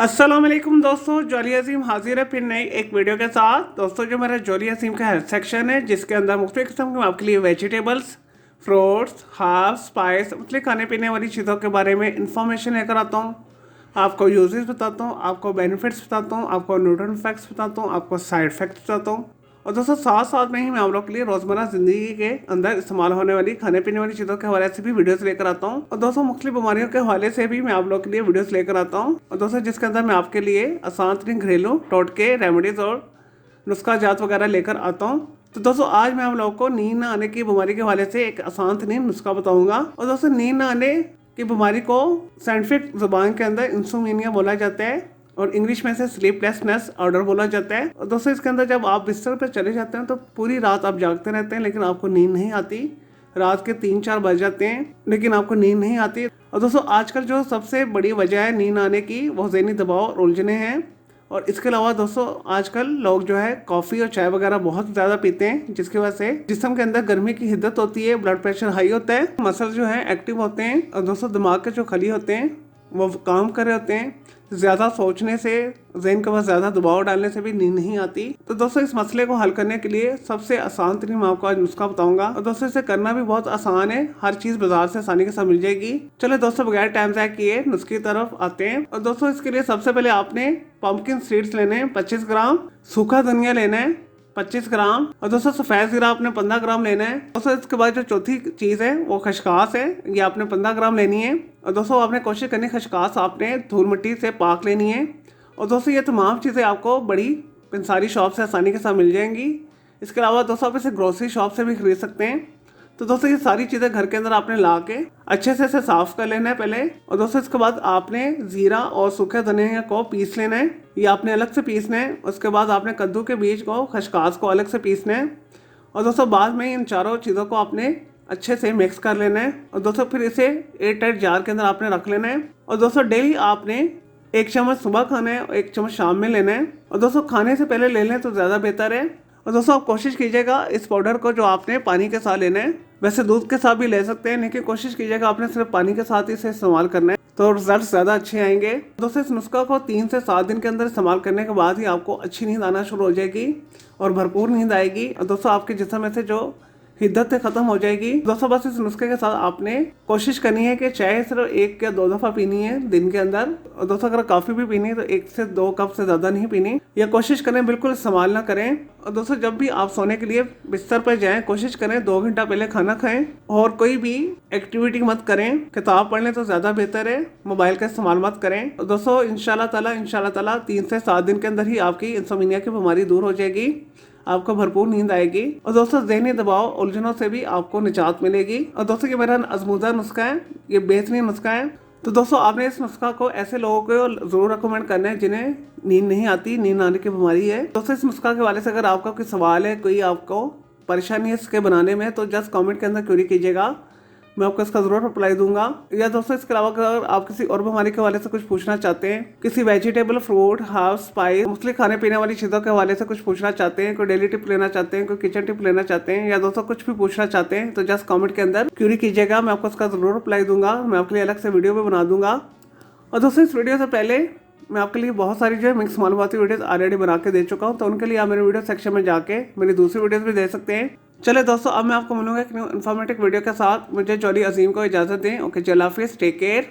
अस्सलाम वालेकुम दोस्तों, जॉली अजीम हाजिर है फिर नई एक वीडियो के साथ। दोस्तों जो मेरा जॉली अजीम का हेल्थ सेक्शन है जिसके अंदर मुख्तलिफ किस्म के मैं आपके लिए वेजिटेबल्स, फ्रूट्स, हर्ब्स, स्पाइस, मुख्तलिफ खाने पीने वाली चीज़ों के बारे में इंफॉर्मेशन लेकर आता हूँ। आपको यूजेस बताता हूँ, आपको बेनिफिट्स बताता हूँ, आपको न्यूट्रिएंट फैक्ट्स बताता हूँ, आपको साइड इफेक्ट्स बताता हूँ। और दोस्तों साथ साथ में ही मैं आप लोग के लिए रोज़मर्रा ज़िंदगी के अंदर इस्तेमाल होने वाली खाने पीने वाली चीज़ों के हवाले से भी वीडियोस लेकर आता हूँ। और दोस्तों मुख्तलिफ बीमारियों के हवाले से भी मैं आप लोग के लिए वीडियोस लेकर आता हूँ। और दोस्तों जिसके अंदर मैं आपके लिए आसान तरीन घरेलू टोटके, रेमेडीज़ और नुस्खा जात वगैरह लेकर आता हूँ। तो दोस्तों आज मैं आप लोगों को नींद न आने की बीमारी के हवाले से एक आसान तरीन नुस्खा बताऊंगा। और दोस्तों नींद न आने की बीमारी को साइंटिफिक जुबान के अंदर इंसोम्निया बोला जाता है और इंग्लिश में से स्लीपलेसनेस ऑर्डर बोला जाता है। और दोस्तों इसके अंदर जब आप बिस्तर पर चले जाते हैं तो पूरी रात आप जागते रहते हैं लेकिन आपको नींद नहीं आती। रात के 3-4 बज जाते हैं लेकिन आपको नींद नहीं आती। और दोस्तों आजकल जो सबसे बड़ी वजह है नींद आने की वो ज़हनी दबाव और उलझने हैं। और इसके अलावा दोस्तों आजकल लोग जो है कॉफ़ी और चाय वगैरह बहुत ज़्यादा पीते हैं जिसकी वजह से जिस्म के अंदर गर्मी की हिद्दत होती है, ब्लड प्रेशर हाई होता है, मसल जो है एक्टिव होते हैं और दोस्तों दिमाग के जो खली होते हैं वो काम कर रहे होते हैं। ज़्यादा सोचने से, ज़हन के पास ज़्यादा दबाव डालने से भी नींद नहीं आती। तो दोस्तों इस मसले को हल करने के लिए सबसे आसान तरीन मैं आपको आज नुस्खा बताऊंगा। और दोस्तों इसे करना भी बहुत आसान है, हर चीज़ बाजार से आसानी के साथ मिल जाएगी। चलो दोस्तों बगैर टाइम ज़ाया किए नुस्खे की तरफ आते हैं। और दोस्तों इसके लिए सबसे पहले आपने पम्पकिन सीड्स लेने हैं 25 ग्राम, सूखा धनिया लेना है 25 ग्राम और दोस्तों सफ़ेद ज़ीरा आपने 15 ग्राम लेना है। दोस्तों इसके बाद जो चौथी चीज़ है वो खशखास है, ये आपने 15 ग्राम लेनी है। और दोस्तों आपने कोशिश करनी खशखास आपने धूल मिट्टी से पाक लेनी है। और दोस्तों ये तमाम चीज़ें आपको बड़ी पंसारी शॉप से आसानी के साथ मिल जाएंगी। इसके अलावा दोस्तों आप इसे ग्रोसरी शॉप से भी खरीद सकते हैं। तो दोस्तों ये सारी चीज़ें घर के अंदर आपने ला के अच्छे से इसे साफ़ कर लेना है पहले। और दोस्तों इसके बाद आपने ज़ीरा और सूखे धनिया को पीस लेना है, ये आपने अलग से पीसना है। उसके बाद आपने कद्दू के बीज को, खशखास को अलग से पीसना है। और दोस्तों बाद में इन चारों चीज़ों को आपने अच्छे से मिक्स कर लेना है। और दोस्तों फिर इसे एयर टाइट जार के अंदर आपने रख लेना है। और दोस्तों डेली आपने 1 चम्मच सुबह खाना है और 1 चम्मच शाम में लेना है। और दोस्तों खाने से पहले ले लें तो ज़्यादा बेहतर है। और दोस्तों आप कोशिश कीजिएगा इस पाउडर को जो आपने पानी के साथ लेना है, वैसे दूध के साथ भी ले सकते हैं लेकिन कोशिश कीजिएगा आपने सिर्फ पानी के साथ ही इसे इस्तेमाल करना है तो रिजल्ट ज़्यादा अच्छे आएंगे। दोस्तों इस नुस्खा को 3 से 7 दिन के अंदर इस्तेमाल करने के बाद ही आपको अच्छी नींद आना शुरू हो जाएगी और भरपूर नींद आएगी। और दोस्तों आपके जिस्म में से जो हिद्दत खत्म हो जाएगी। दोस्तों बस इस नुस्खे के साथ आपने कोशिश करनी है कि चाय सिर्फ 1 या 2 दफ़ा पीनी है दिन के अंदर। और दोस्तों अगर कॉफ़ी भी पीनी है तो 1 से 2 कप से ज़्यादा नहीं पीनी, या कोशिश करें बिल्कुल इस्तेमाल ना करें। और दोस्तों जब भी आप सोने के लिए बिस्तर पर जाएं कोशिश करें 2 घंटा पहले खाना खाएं और कोई भी एक्टिविटी मत करें। किताब पढ़ लें तो ज़्यादा बेहतर है, मोबाइल का इस्तेमाल मत करें। और दोस्तों इंशाल्लाह ताला 3 से 7 दिन के अंदर ही आपकी इंसोम्निया की बीमारी दूर हो जाएगी, आपको भरपूर नींद आएगी। और दोस्तों ज़हनी दबाव उलझनों से भी आपको निजात मिलेगी। और दोस्तों ये मेरा आजमूदा नुस्खा है, ये बेहतरीन नुस्खा है। तो दोस्तों आपने इस नुस्खा को ऐसे लोगों को ज़रूर रिकमेंड करना है जिन्हें नींद नहीं आती, नींद आने की बीमारी है। दोस्तों इस नुस्खा के हवाले से अगर आपका कोई सवाल है, कोई आपको परेशानी है इसके बनाने में, तो जस्ट कमेंट के अंदर क्वेरी कीजिएगा, मैं आपको इसका ज़रूर रिप्लाई दूंगा। या दोस्तों इसके अलावा अगर आप किसी और बीमारी के हवाले से कुछ पूछना चाहते हैं, किसी वेजिटेबल, फ्रूट, हर्ब, स्पाइस, मुख्तलिफ खाने पीने वाली चीज़ों के हवाले से कुछ पूछना चाहते हैं, कोई डेली टिप लेना चाहते हैं, कोई किचन टिप लेना चाहते हैं, या दोस्तों कुछ भी पूछना चाहते हैं तो जस्ट कमेंट के अंदर क्वेरी कीजिएगा, मैं आपको इसका ज़रूर रिप्लाई दूंगा। मैं आपके लिए अलग से वीडियो भी बना दूंगा। और दोस्तों इस वीडियो से पहले मैं आपके लिए बहुत सारी जो है मिक्स मालूमाती वीडियोस ऑलरेडी बना के दे चुका हूँ, तो उनके लिए आप मेरे वीडियो सेक्शन में जाके मेरी दूसरी वीडियोस भी दे सकते हैं। चले दोस्तों अब मैं आपको मिलूंगा एक न्यू इन्फॉर्मेटिव वीडियो के साथ। मुझे जॉली अजीम को इजाज़त दें। ओके, अल्लाह हाफिज़, टेक केयर।